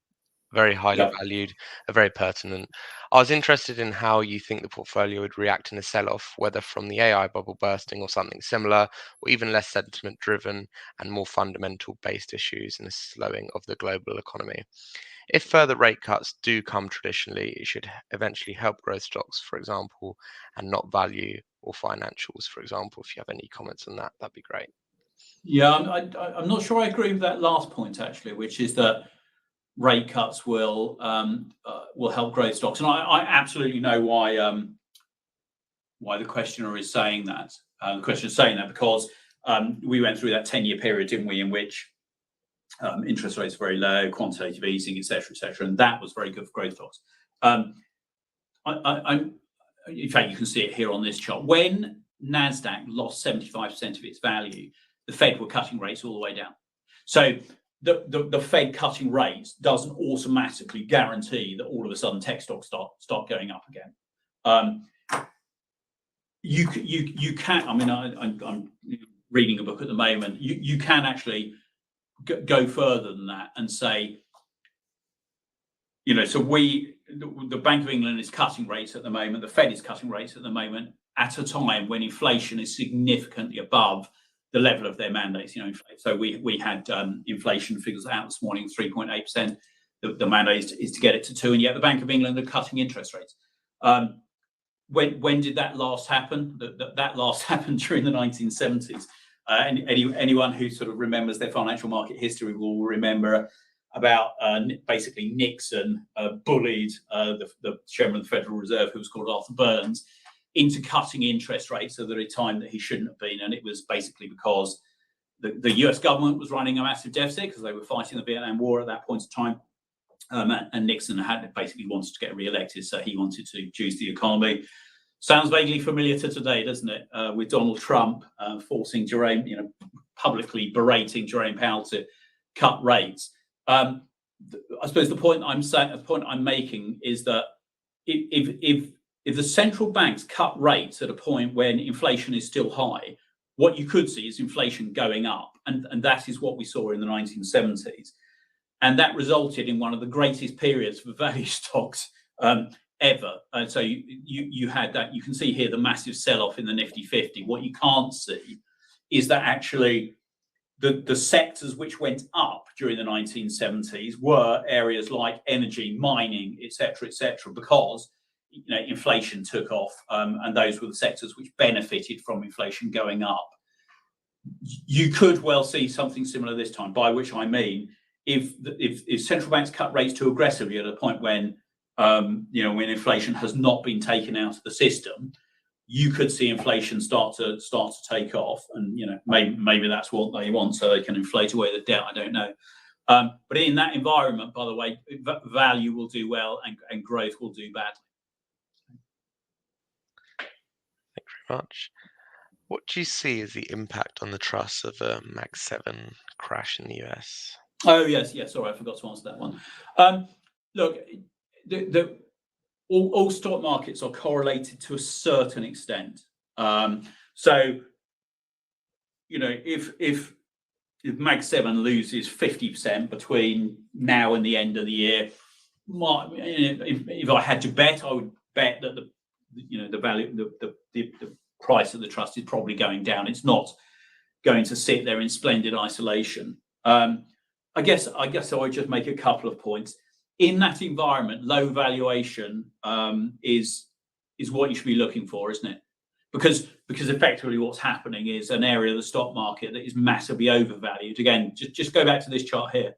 Speaker 1: very highly valued are very pertinent. I was interested in how you think the portfolio would react in a sell-off, whether from the AI bubble bursting or something similar, or even less sentiment-driven and more fundamental-based issues in a slowing of the global economy. If further rate cuts do come traditionally, it should eventually help growth stocks, for example, and not value or financials, for example. If you have any comments on that, that'd be great.
Speaker 2: Yeah, I'm not sure I agree with that last point, actually, which is that rate cuts will help growth stocks. And I absolutely know why the questioner is saying that. The questioner is saying that because we went through that 10-year period, didn't we, in which interest rates very low, quantitative easing, etc., and that was very good for growth stocks. In fact, you can see it here on this chart. When Nasdaq lost 75% of its value, the Fed were cutting rates all the way down. So the Fed cutting rates doesn't automatically guarantee that all of a sudden tech stocks start going up again. You can. I mean, I'm reading a book at the moment. You can actually go further than that and say, so the Bank of England is cutting rates at the moment. The Fed is cutting rates at the moment at a time when inflation is significantly above the level of their mandates. So we had inflation figures out this morning, 3.8%. The mandate is to get it to 2%, and yet the Bank of England are cutting interest rates. When did that last happen? That last happened during the 1970s. Anyone who sort of remembers their financial market history will remember about basically Nixon bullied the chairman of the Federal Reserve, who was called Arthur Burns, into cutting interest rates at a time that he shouldn't have been. And it was basically because the US government was running a massive deficit because they were fighting the Vietnam War at that point in time. And Nixon had basically wanted to get re-elected, so he wanted to juice the economy. Sounds vaguely familiar to today, doesn't it? With Donald Trump forcing Jerome, publicly berating Jerome Powell to cut rates. I suppose the point I'm making is that if the central banks cut rates at a point when inflation is still high, what you could see is inflation going up, and that is what we saw in the 1970s. And that resulted in one of the greatest periods for value stocks ever. And so you had that. You can see here the massive sell-off in the Nifty 50. What you can't see is that actually the sectors which went up during the 1970s were areas like energy, mining, etc., because inflation took off, and those were the sectors which benefited from inflation going up. You could well see something similar this time, by which I mean if central banks cut rates too aggressively at a point when when inflation has not been taken out of the system, you could see inflation start to take off, and maybe that's what they want, so they can inflate away the debt. I don't know, but in that environment, by the way, value will do well and growth will do badly.
Speaker 1: Thank you very much. What do you see as the impact on the trust of a Mag 7 crash in the US?
Speaker 2: Oh yes, sorry, I forgot to answer that one. Look, all stock markets are correlated to a certain extent. So, if Mag 7 loses 50% between now and the end of the year, if I had to bet, I would bet that the value, the price of the trust is probably going down. It's not going to sit there in splendid isolation. I guess I would just make a couple of points. In that environment, low valuation is what you should be looking for, isn't it? Because effectively what's happening is an area of the stock market that is massively overvalued. Again, just go back to this chart here.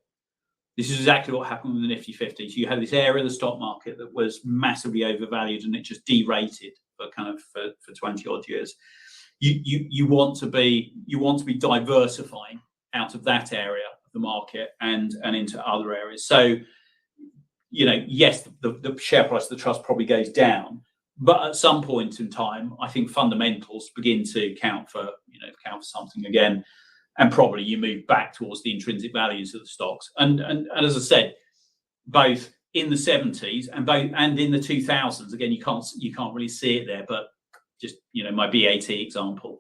Speaker 2: This is exactly what happened with the Nifty 50. So you had this area of the stock market that was massively overvalued, and it just derated for 20 odd years. You want to be diversifying out of that area of the market and into other areas. So yes, the share price of the trust probably goes down, but at some point in time, I think fundamentals begin to count for something again, and probably you move back towards the intrinsic values of the stocks. And as I said, both in the 70s and in the 2000s, again, you can't really see it there, but just my BAT example,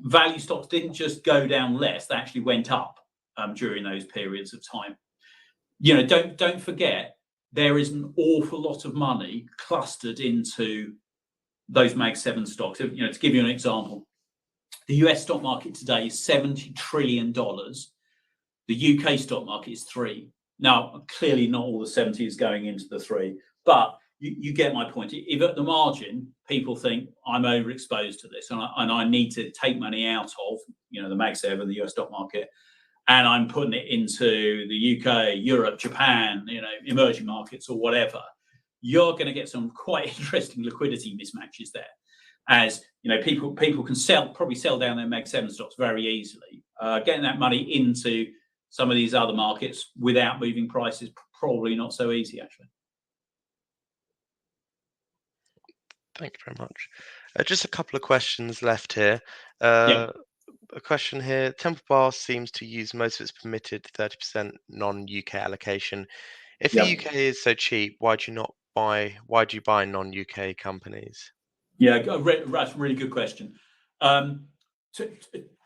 Speaker 2: value stocks didn't just go down less; they actually went up during those periods of time. Don't forget, there is an awful lot of money clustered into those Mag 7 stocks. To give you an example, the US stock market today is $70 trillion. The UK stock market is 3. Now, clearly not all the 70 is going into the 3, but you get my point. If at the margin people think I'm overexposed to this and I need to take money out of the Mag 7, the US stock market, and I'm putting it into the UK, Europe, Japan, emerging markets or whatever, you're going to get some quite interesting liquidity mismatches there. As people can probably sell down their Mag 7 stocks very easily. Getting that money into some of these other markets without moving prices, probably not so easy, actually.
Speaker 1: Thank you very much. Just a couple of questions left here.
Speaker 2: Yeah.
Speaker 1: A question here. Temple Bar seems to use most of its permitted 30% non-UK allocation. If the
Speaker 2: Yep.
Speaker 1: UK is so cheap, why do you buy non-UK companies?
Speaker 2: Yeah, that's a really good question.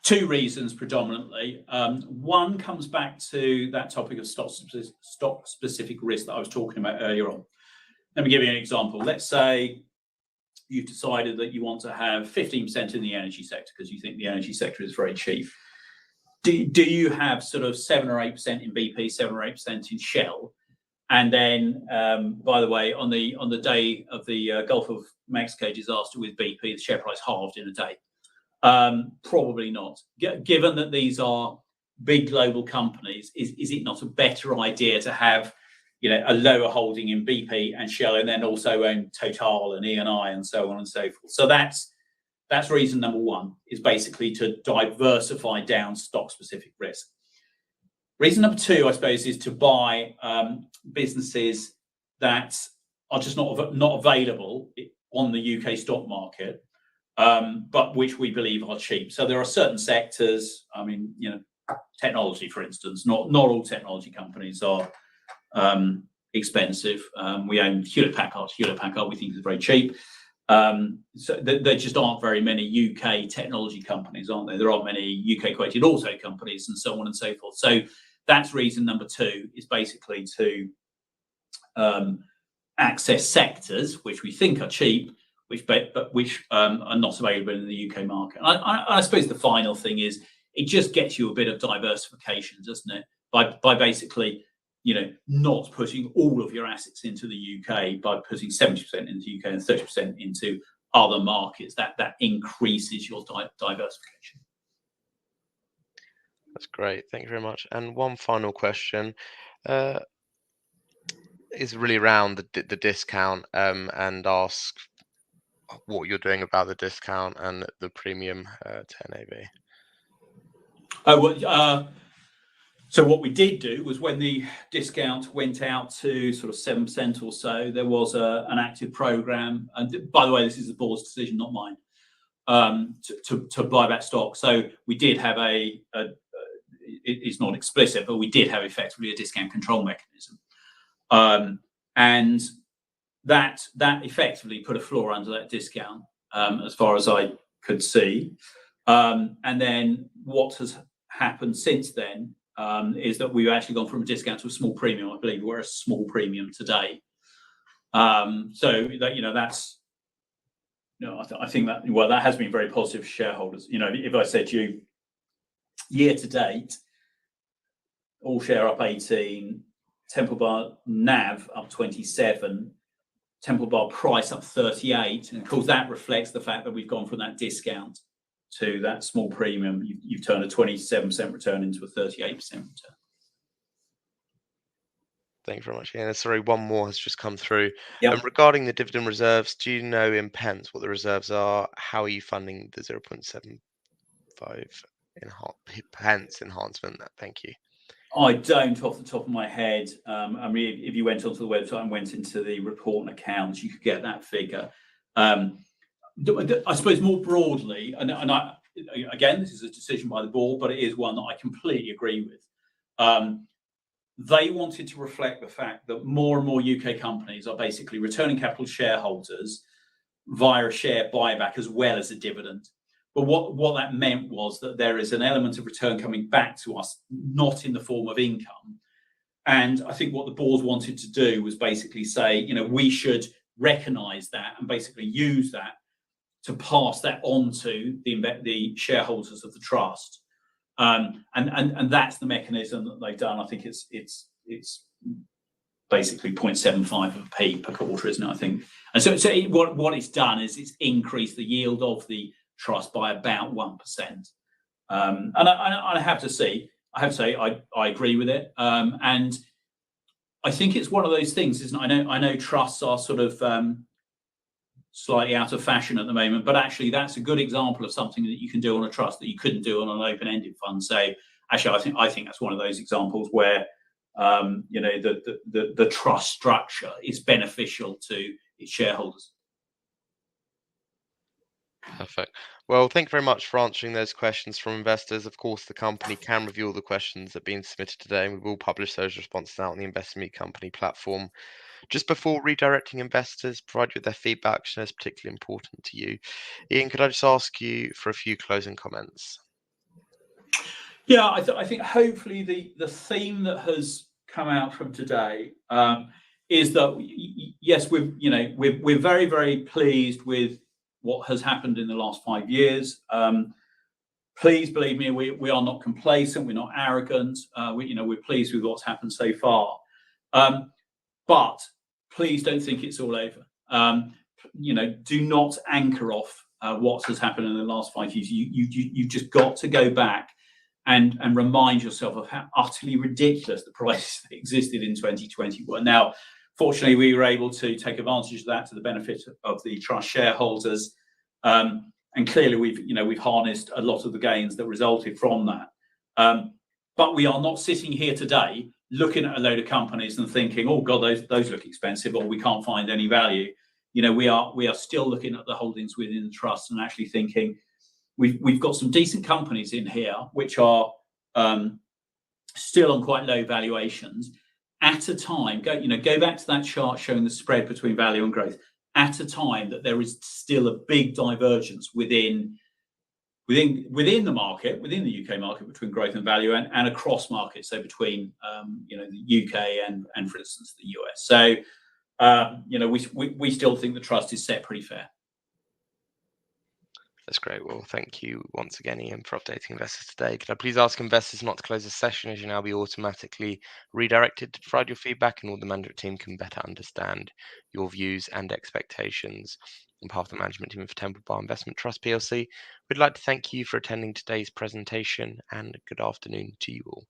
Speaker 2: Two reasons predominantly. One comes back to that topic of stock-specific risk that I was talking about earlier on. Let me give you an example. Let's say you've decided that you want to have 15% in the energy sector because you think the energy sector is very cheap. Do you have sort of 7 or 8% in BP, 7 or 8% in Shell? And then, by the way, on the day of the Gulf of Mexico disaster with BP, the share price halved in a day. Probably not. Given that these are big global companies, is it not a better idea to have, a lower holding in BP and Shell, and then also own Total and Eni and so on and so forth? So that's reason number one, is basically to diversify down stock-specific risk. Reason number two, I suppose, is to buy businesses that are just not available on the UK stock market, but which we believe are cheap. So there are certain sectors. I mean, technology, for instance. Not all technology companies are expensive. We own Hewlett Packard. Hewlett Packard we think is very cheap. So there just aren't very many UK technology companies, aren't there? There aren't many UK quoted auto companies and so on and so forth. So that's reason number two, is basically to access sectors which we think are cheap, which are not available in the UK market. I suppose the final thing is it just gets you a bit of diversification, doesn't it? By basically, not putting all of your assets into the UK, by putting 70% into the UK and 30% into other markets, that increases your diversification.
Speaker 1: That's great. Thank you very much. And one final question is really around the discount, and ask what you're doing about the discount and the premium to NAV.
Speaker 2: So what we did do was, when the discount went out to sort of 7% or so, there was an active program. And by the way, this is the board's decision, not mine, to buy back stock. So we did have it's not explicit, but we did have effectively a discount control mechanism. And that effectively put a floor under that discount, as far as I could see. And then what has happened since then is that we've actually gone from a discount to a small premium. I believe we're a small premium today. So that, that's, I think that, well, that has been very positive for shareholders. If I said to you, year to date, all share up 18, Temple Bar NAV up 27, Temple Bar price up 38, and of course that reflects the fact that we've gone from that discount to that small premium. You've turned a 27% return into a 38% return.
Speaker 1: Thank you very much. Yeah, sorry, one more has just come through.
Speaker 2: Yep.
Speaker 1: Regarding the dividend reserves, do you know in pence what the reserves are? How are you funding the 0.75 pence enhancement? Thank you.
Speaker 2: I don't off the top of my head. I mean, if you went onto the website and went into the report and accounts, you could get that figure. I suppose more broadly, and again, this is a decision by the board, but it is one that I completely agree with. They wanted to reflect the fact that more and more UK companies are basically returning capital to shareholders via a share buyback as well as a dividend. But what that meant was that there is an element of return coming back to us, not in the form of income. And I think what the board wanted to do was basically say, we should recognise that and basically use that to pass that on to the shareholders of the trust. And that's the mechanism that they've done. I think it's basically 0.75p per quarter, isn't it? I think. And so what it's done is it's increased the yield of the trust by about 1%. And I have to say I agree with it. And I think it's one of those things, isn't it? I know trusts are sort of slightly out of fashion at the moment, but actually that's a good example of something that you can do on a trust that you couldn't do on an open-ended fund. So actually, I think that's one of those examples where the trust structure is beneficial to its shareholders.
Speaker 1: Perfect. Well, thank you very much for answering those questions from investors. Of course, the company can review all the questions that have been submitted today, and we will publish those responses out on the Investor Meet Company platform. Just before redirecting investors, provide you with their feedback, which is particularly important to you. Ian, could I just ask you for a few closing comments?
Speaker 2: Yeah, I think hopefully the theme that has come out from today is that yes, we're very, very pleased with what has happened in the last 5 years. Please believe me, we are not complacent, we're not arrogant. We're pleased with what's happened so far. But please don't think it's all over. Do not anchor off what has happened in the last 5 years. You've just got to go back and remind yourself of how utterly ridiculous the prices that existed in 2020 were. Now, fortunately, we were able to take advantage of that to the benefit of the trust shareholders. And clearly, we've harnessed a lot of the gains that resulted from that. But we are not sitting here today looking at a load of companies and thinking, "Oh God, those look expensive," or "We can't find any value." We are still looking at the holdings within the trust and actually thinking we've got some decent companies in here which are still on quite low valuations. At a time, go back to that chart showing the spread between value and growth. At a time that there is still a big divergence within the market, within the UK market, between growth and value, and across markets, so between the UK and for instance the US. So we still think the trust is set pretty fair.
Speaker 1: That's great. Well, thank you once again, Ian, for updating investors today. Could I please ask investors not to close the session, as you'll now be automatically redirected to provide your feedback, and all the management team can better understand your views and expectations. On behalf of the management team of Temple Bar Investment Trust PLC, we'd like to thank you for attending today's presentation, and good afternoon to you all.